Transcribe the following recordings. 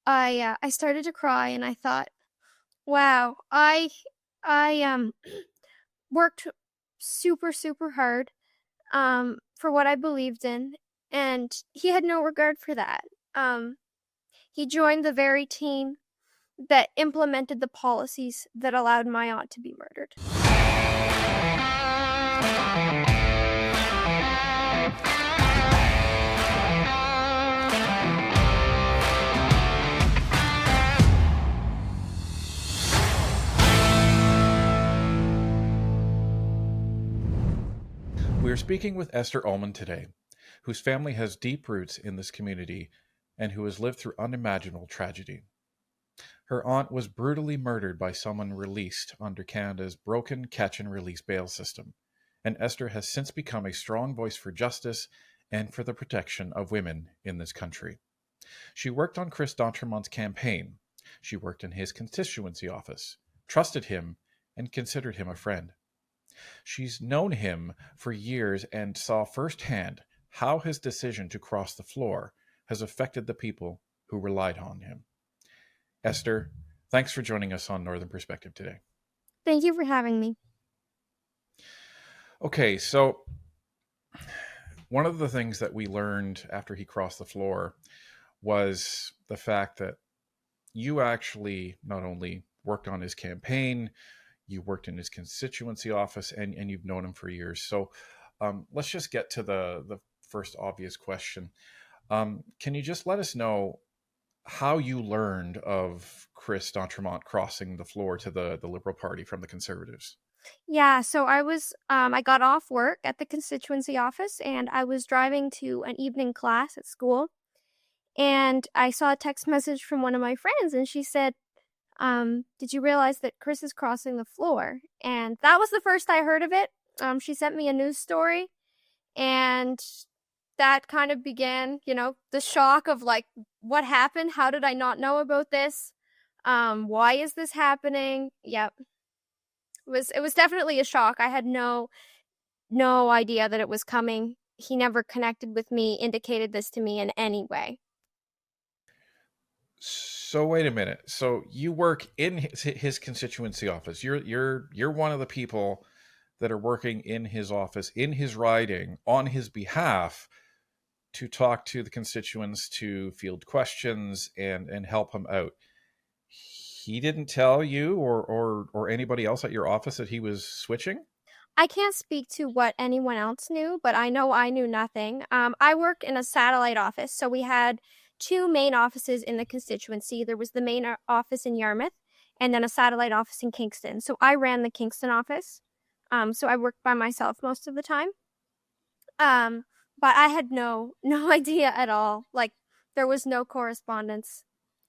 I started to cry and I thought, wow, I worked super hard for what I believed in, and he had no regard for that. Um, he joined the very team that implemented the policies that allowed my aunt to be murdered. We are speaking with Esther Ullman today, whose family has deep roots in this community and who has lived through unimaginable tragedy. Her aunt was brutally murdered by someone released under Canada's broken catch and release bail system, and Esther has since become a strong voice for justice and for the protection of women in this country. She worked on Chris d'Entremont's campaign. She worked in his constituency office, trusted him, and considered him a friend. She's known him for years and saw firsthand how his decision to cross the floor has affected the people who relied on him. Esther, thanks for joining us on Northern Perspective today. Thank you for having me. Okay, so one of the things that we learned after he crossed the floor was the fact that you actually not only worked on his campaign, you worked in his constituency office, and you've known him for years. So let's just get to the first obvious question. Can you just let us know how you learned of Chris d'Entremont crossing the floor to the Liberal Party from the Conservatives? Yeah, so I got off work at the constituency office and I was driving to an evening class at school. And I saw a text message from one of my friends and she said, did you realize that Chris is crossing the floor? And that was the first I heard of it. She sent me a news story and that kind of began, the shock of like, what happened? How did I not know about this? Why is this happening? Yep. It was definitely a shock. I had no idea that it was coming. He never connected with me, indicated this to me in any way. So wait a minute. So you work in his constituency office. You're one of the people that are working in his office, in his riding, on his behalf to talk to the constituents, to field questions and help him out. He didn't tell you or anybody else at your office that he was switching? I can't speak to what anyone else knew, but I know I knew nothing. I work in a satellite office, so we had two main offices in the constituency. There was the main office in Yarmouth and then a satellite office in Kingston. So I ran the Kingston office. So I worked by myself most of the time. But I had no idea at all. Like there was no correspondence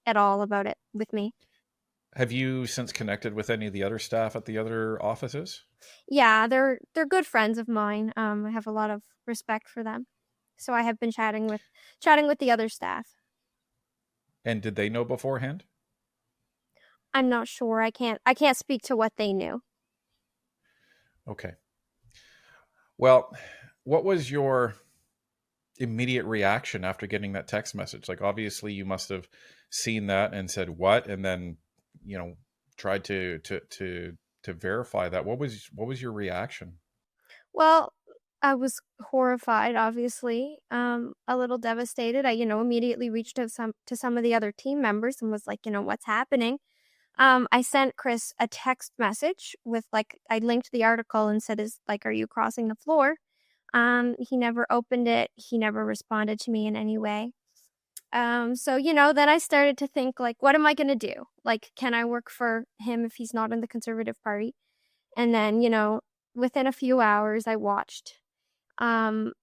at all about it with me. Have you since connected with any of the other staff at the other offices? Yeah, they're good friends of mine. I have a lot of respect for them. So I have been chatting with the other staff. And did they know beforehand? I'm not sure. I can't speak to what they knew. Okay. Well, what was your immediate reaction after getting that text message? Like obviously you must have seen that and said what, and then tried to verify that. What was your reaction? Well, I was horrified, obviously. A little devastated. I, immediately reached out to some of the other team members and was like, what's happening? I sent Chris a text message with I linked the article and said, are you crossing the floor? He never opened it. He never responded to me in any way. So, then I started to think what am I going to do? Can I work for him if he's not in the Conservative Party? And then, within a few hours I watched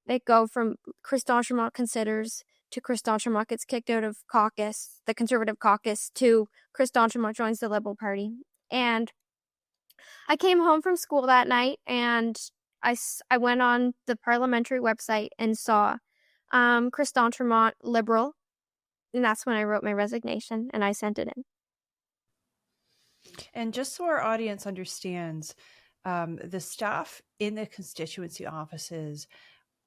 it go from Chris d'Entremont considers to Chris d'Entremont gets kicked out of caucus, the Conservative caucus, to Chris d'Entremont joins the Liberal Party. And I came home from school that night and I went on the parliamentary website and saw Chris d'Entremont, Liberal. And that's when I wrote my resignation and I sent it in. And just so our audience understands, the staff in the constituency offices,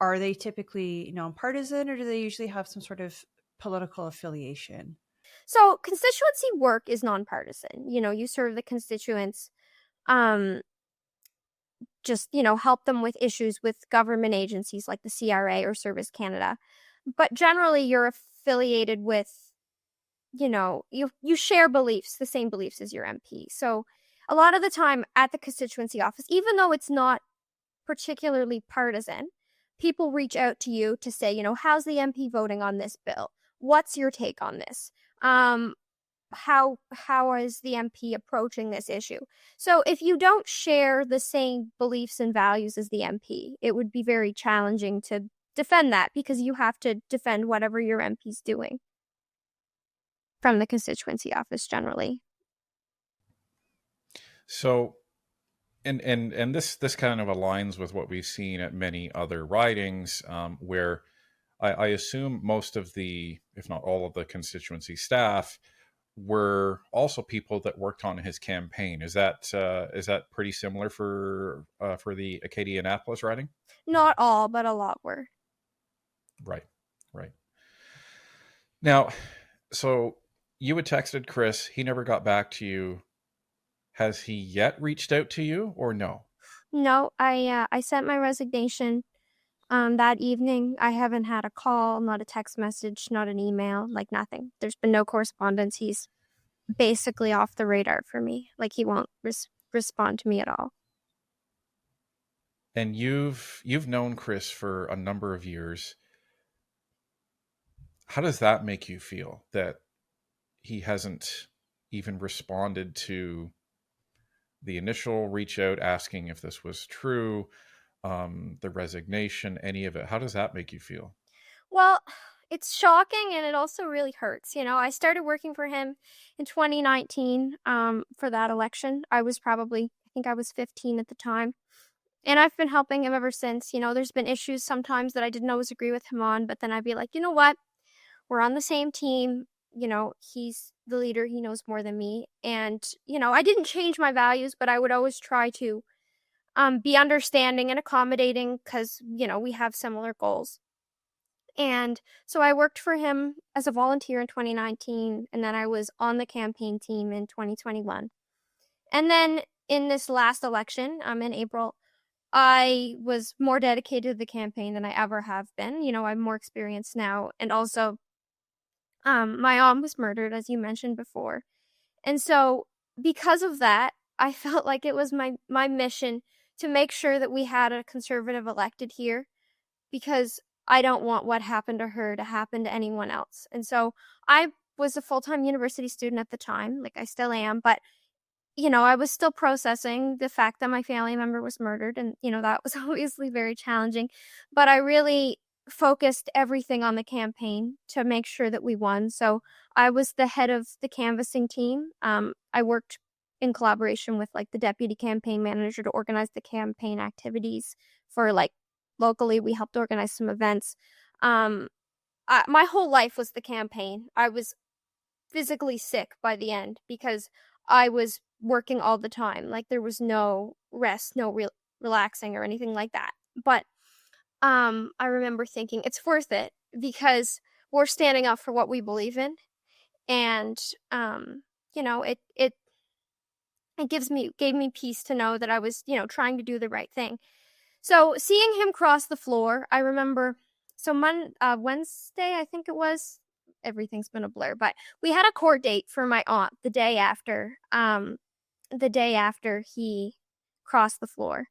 are they typically nonpartisan or do they usually have some sort of political affiliation? So constituency work is nonpartisan. You serve the constituents, um, just, help them with issues with government agencies like the CRA or Service Canada. But generally, you're affiliated with, you share beliefs, the same beliefs as your MP. So a lot of the time at the constituency office, even though it's not particularly partisan, people reach out to you to say, how's the MP voting on this bill? What's your take on this? How is the MP approaching this issue? So if you don't share the same beliefs and values as the MP, it would be very challenging to defend that because you have to defend whatever your MP's doing from the constituency office generally. So, and this kind of aligns with what we've seen at many other ridings, where I assume most of the, if not all of the constituency staff were also people that worked on his campaign. Is that pretty similar for the Acadia Annapolis riding? Not all, but a lot were. Right, right. Now, so you had texted Chris. He never got back to you. Has he yet reached out to you or no? No, I sent my resignation that evening. I haven't had a call, not a text message, not an email, like nothing. There's been no correspondence. He's basically off the radar for me. Like he won't respond to me at all. And you've known Chris for a number of years. How does that make you feel that he hasn't even responded to the initial reach out asking if this was true, the resignation, any of it? How does that make you feel? Well, it's shocking and it also really hurts. I started working for him in 2019 for that election. I think I was 15 at the time. And I've been helping him ever since. There's been issues sometimes that I didn't always agree with him on, but then I'd be like, you know what? We're on the same team. He's the leader. He knows more than me. And, I didn't change my values, but I would always try to be understanding and accommodating because, we have similar goals. And so I worked for him as a volunteer in 2019, and then I was on the campaign team in 2021. And then in this last election, in April, I was more dedicated to the campaign than I ever have been. I'm more experienced now. And also, my aunt was murdered, as you mentioned before. And so, because of that, I felt like it was my mission to make sure that we had a conservative elected here because I don't want what happened to her to happen to anyone else. And so I was a full time university student at the time, like I still am, but I was still processing the fact that my family member was murdered. And, that was obviously very challenging. But I really focused everything on the campaign to make sure that we won. So I was the head of the canvassing team. I worked in collaboration with like the deputy campaign manager to organize the campaign activities for like locally. We helped organize some events. My whole life was the campaign. I was physically sick by the end because I was working all the time. Like there was no rest, no relaxing or anything like that. But I remember thinking it's worth it because we're standing up for what we believe in, and it gave me peace to know that I was trying to do the right thing. So seeing him cross the floor, I remember. So Wednesday, I think it was. Everything's been a blur, but we had a court date for my aunt the day after. The day after he crossed the floor,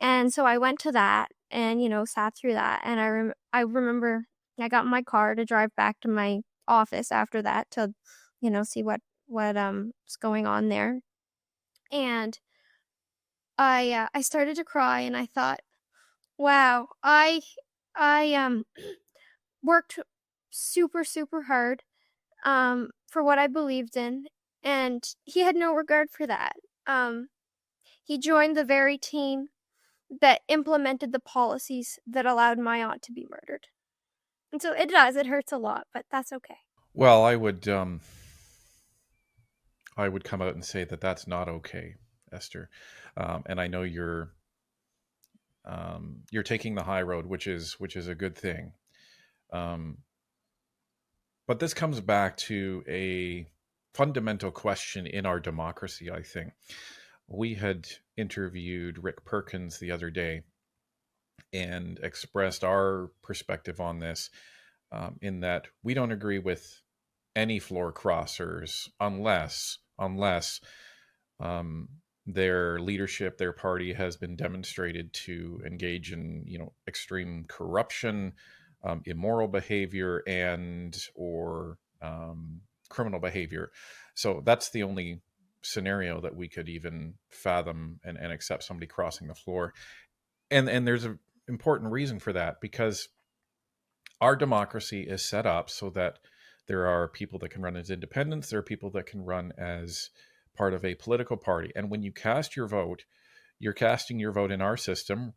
and so I went to that and sat through that. And I remember I got in my car to drive back to my office after that to see what was going on there. And I started to cry and I thought, wow, I worked super super hard for what I believed in, and he had no regard for that. Um he joined the very team that implemented the policies that allowed my aunt to be murdered. And so it hurts a lot, but that's okay. Well, I would come out and say that that's not okay, Esther. And I know you're taking the high road, which is a good thing. Um, But this comes back to a fundamental question in our democracy, I think. We had interviewed Rick Perkins the other day and expressed our perspective on this, in that we don't agree with any floor crossers unless um, their leadership, their party has been demonstrated to engage in, extreme corruption, immoral behavior, and or criminal behavior. So that's the only scenario that we could even fathom and accept somebody crossing the floor. And there's an important reason for that, because our democracy is set up so that there are people that can run as independents, there are people that can run as part of a political party. And when you cast your vote, you're casting your vote in our system,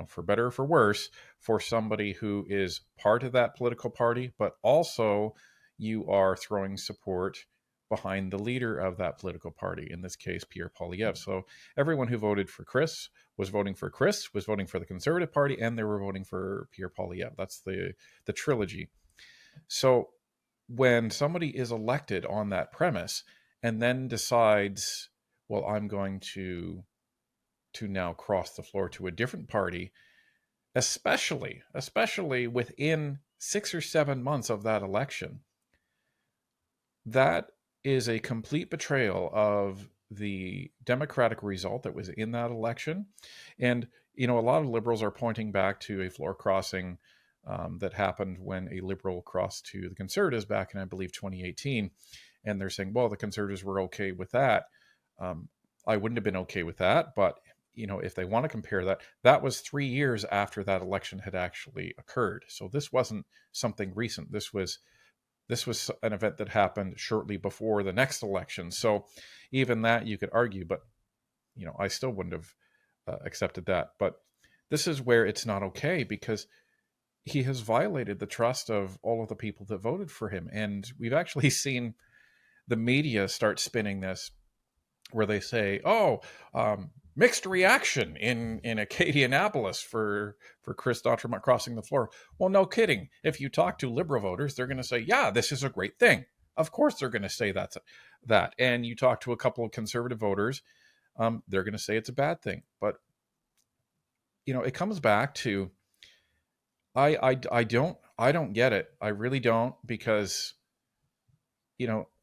for better or for worse, for somebody who is part of that political party, but also you are throwing support behind the leader of that political party, in this case, Pierre Poilievre. So everyone who voted for Chris, was voting for the Conservative Party, and they were voting for Pierre Poilievre. That's the trilogy. So when somebody is elected on that premise and then decides, well, I'm going to now cross the floor to a different party, especially within 6 or 7 months of that election, that is a complete betrayal of the democratic result that was in that election. And, a lot of liberals are pointing back to a floor crossing that happened when a liberal crossed to the Conservatives back in, I believe, 2018. And they're saying, well, the Conservatives were okay with that. I wouldn't have been okay with that. But, if they want to compare that, that was 3 years after that election had actually occurred. So this wasn't something recent. This was an event that happened shortly before the next election. So even that you could argue, but I still wouldn't have accepted that. But this is where it's not okay, because he has violated the trust of all of the people that voted for him. And we've actually seen the media start spinning this, where they say, "Oh, mixed reaction in Acadianapolis for Chris Dotremont crossing the floor." Well, no kidding. If you talk to liberal voters, they're going to say, "Yeah, this is a great thing." Of course, they're going to say that. And you talk to a couple of conservative voters, they're going to say it's a bad thing. But it comes back to I don't get it. I really don't, because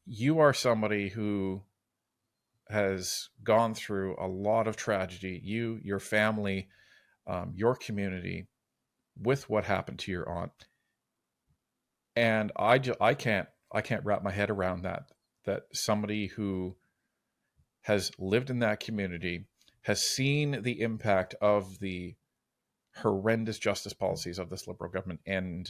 you are somebody who has gone through a lot of tragedy, your family, your community, with what happened to your aunt. And I can't wrap my head around that somebody who has lived in that community, has seen the impact of the horrendous justice policies of this liberal government, and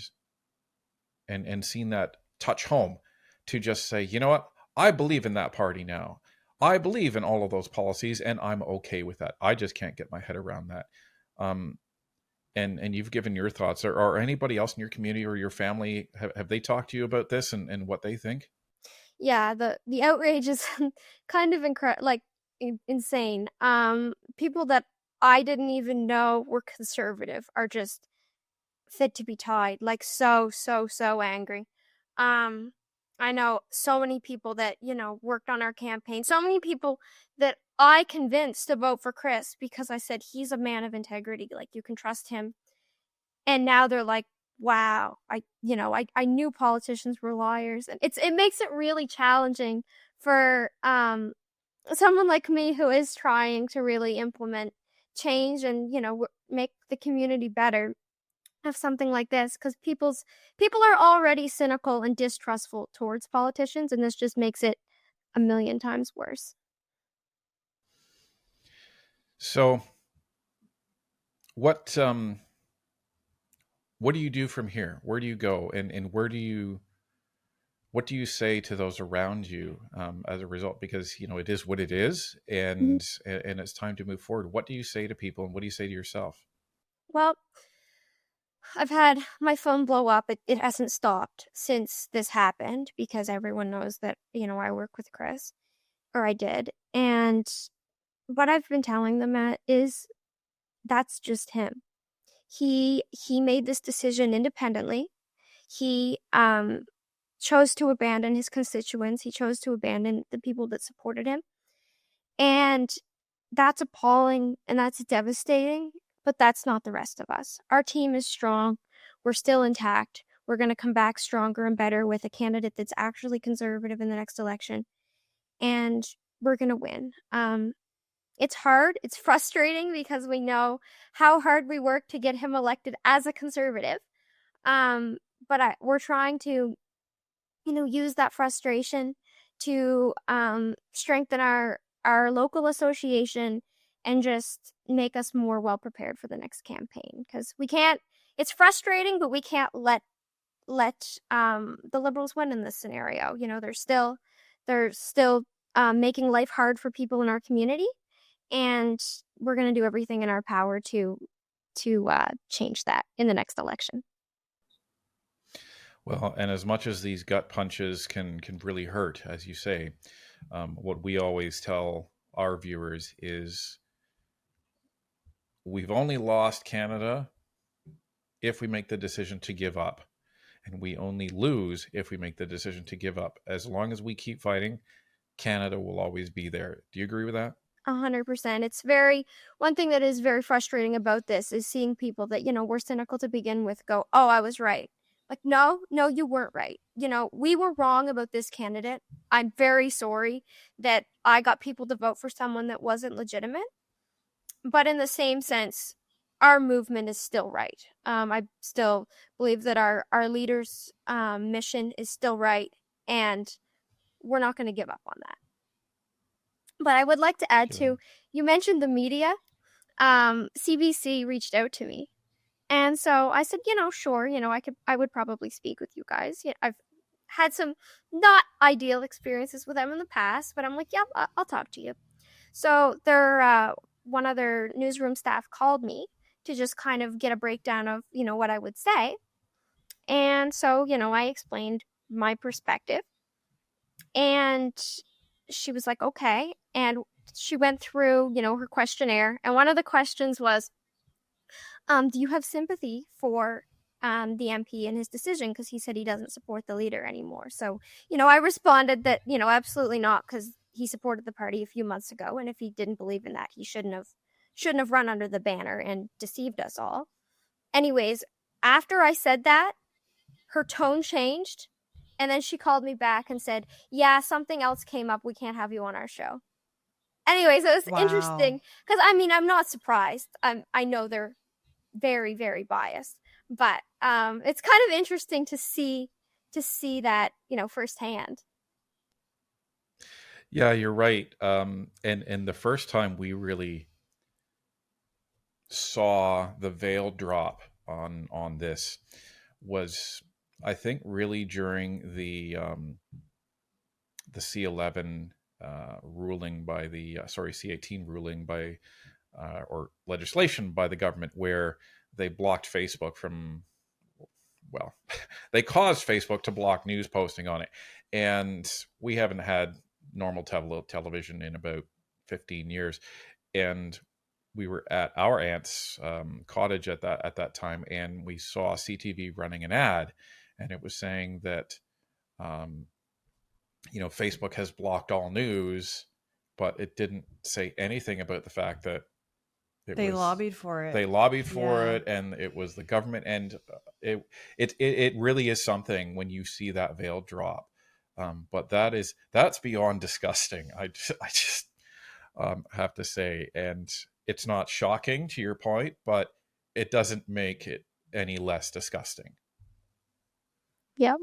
seen that touch home, to just say, you know what, I believe in that party now. I believe in all of those policies, and I'm okay with that. I just can't get my head around that. And you've given your thoughts. Or anybody else in your community or your family, have they talked to you about this and what they think? Yeah, the outrage is kind of insane. People that I didn't even know were conservative are just fit to be tied, like so angry. Um, I know so many people that, worked on our campaign, so many people that I convinced to vote for Chris because I said he's a man of integrity, like you can trust him. And now they're like, wow, I knew politicians were liars. And it makes it really challenging for someone like me who is trying to really implement change and, make the community better, of something like this, because people are already cynical and distrustful towards politicians, and this just makes it a million times worse. So what do you do from here? Where do you go, and what do you say to those around you, as a result? Because it is what it is, and it's time to move forward. What do you say to people, and what do you say to yourself? Well, I've had my phone blow up. It hasn't stopped since this happened because everyone knows that, I work with Chris, or I did. And what I've been telling them is that's just him. He made this decision independently. He chose to abandon his constituents. He chose to abandon the people that supported him. And that's appalling and that's devastating, but that's not the rest of us. Our team is strong. We're still intact. We're going to come back stronger and better with a candidate that's actually conservative in the next election. And we're going to win. It's hard. It's frustrating because we know how hard we work to get him elected as a conservative. We're trying to, use that frustration to strengthen our local association and just make us more well prepared for the next campaign. Because we can't. It's frustrating, but we can't let the Liberals win in this scenario. They're still making life hard for people in our community, and we're going to do everything in our power to change that in the next election. Well, and as much as these gut punches can really hurt, as you say, what we always tell our viewers is we've only lost Canada if we make the decision to give up. And we only lose if we make the decision to give up. As long as we keep fighting, Canada will always be there. Do you agree with that? 100%. One thing that is very frustrating about this is seeing people that, were cynical to begin with go, oh, I was right. Like, no, you weren't right. We were wrong about this candidate. I'm very sorry that I got people to vote for someone that wasn't legitimate. But in the same sense, our movement is still right. I still believe that our leaders' mission is still right, and we're not going to give up on that. But I would like to add too, you mentioned the media. CBC reached out to me. And so I said, sure, I would probably speak with you guys. I've had some not ideal experiences with them in the past, but I'm like, yeah, I'll talk to you. So one of their newsroom staff called me to just kind of get a breakdown of, what I would say. And so, I explained my perspective. And she was like, okay. And she went through, her questionnaire. And one of the questions was, do you have sympathy for the MP and his decision? Because he said he doesn't support the leader anymore. So, I responded that, absolutely not, because he supported the party a few months ago. And if he didn't believe in that, he shouldn't have run under the banner and deceived us all. Anyways, after I said that, her tone changed. And then she called me back and said, yeah, something else came up. We can't have you on our show. Anyways, it was interesting because, I'm not surprised. I know they're very, very biased, but it's kind of interesting to see that, firsthand. Yeah, you're right. And the first time we really saw the veil drop on this was, I think, really during the C11 ruling by the C18 ruling by or legislation by the government, where they blocked Facebook from, well, they caused Facebook to block news posting on it. And we haven't had normal television in about 15 years. And we were at our aunt's cottage at that time, and we saw CTV running an ad, and it was saying that Facebook has blocked all news, but it didn't say anything about the fact that they lobbied for it. They lobbied for it, and it was the government. And it really is something when you see that veil drop. But that's beyond disgusting. I just have to say, and it's not shocking to your point, but it doesn't make it any less disgusting. Yeah.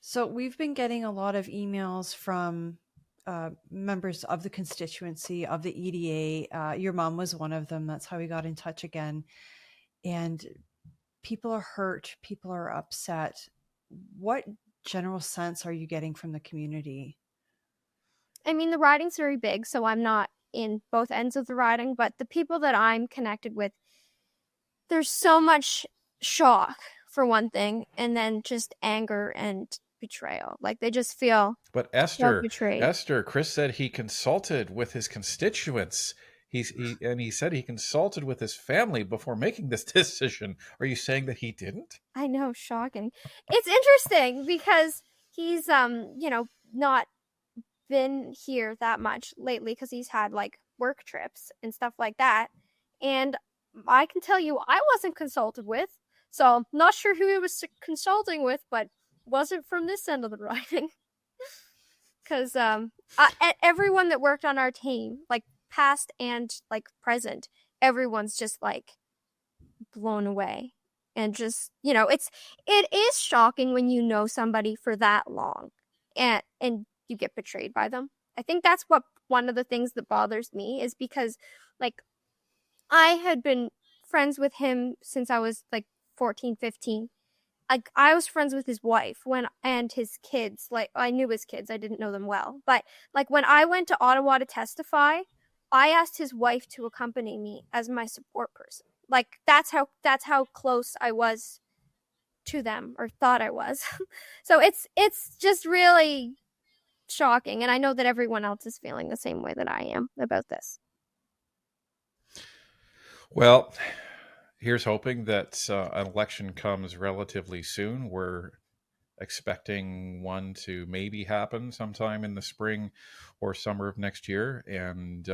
So we've been getting a lot of emails from members of the constituency of the EDA. Your mom was one of them. That's how we got in touch again. And people are hurt. People are upset. What general sense are you getting from the community? The riding's very big, so I'm not in both ends of the riding, but the people that I'm connected with, there's so much shock, for one thing, and then just anger and betrayal. Like, they just feel betrayed. Esther, Chris said he consulted with his constituents. He said he consulted with his family before making this decision. Are you saying that he didn't? I know, shocking. It's interesting because he's not been here that much lately because he's had like work trips and stuff like that. And I can tell you, I wasn't consulted with, so not sure who he was consulting with, but wasn't from this end of the writing. Because everyone that worked on our team, like past and like present, everyone's just like blown away. And just, it is shocking when you know somebody for that long and you get betrayed by them. I think that's what one of the things that bothers me is because like I had been friends with him since I was like 14, 15. Like I was friends with his wife when and his kids. Like I knew his kids, I didn't know them well. But like when I went to Ottawa to testify, I asked his wife to accompany me as my support person. Like that's how close I was to them or thought I was. So it's just really shocking and I know that everyone else is feeling the same way that I am about this. Well, here's hoping that an election comes relatively soon. We're expecting one to maybe happen sometime in the spring or summer of next year. And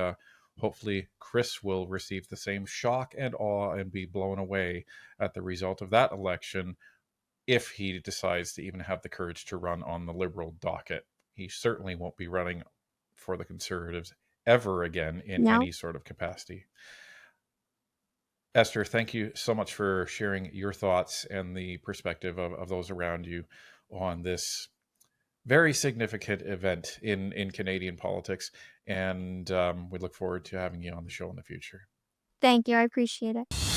hopefully, Chris will receive the same shock and awe and be blown away at the result of that election if he decides to even have the courage to run on the Liberal docket. He certainly won't be running for the Conservatives ever again in No. any sort of capacity. Esther, thank you so much for sharing your thoughts and the perspective of those around you on this very significant event in Canadian politics. And we look forward to having you on the show in the future. Thank you. I appreciate it.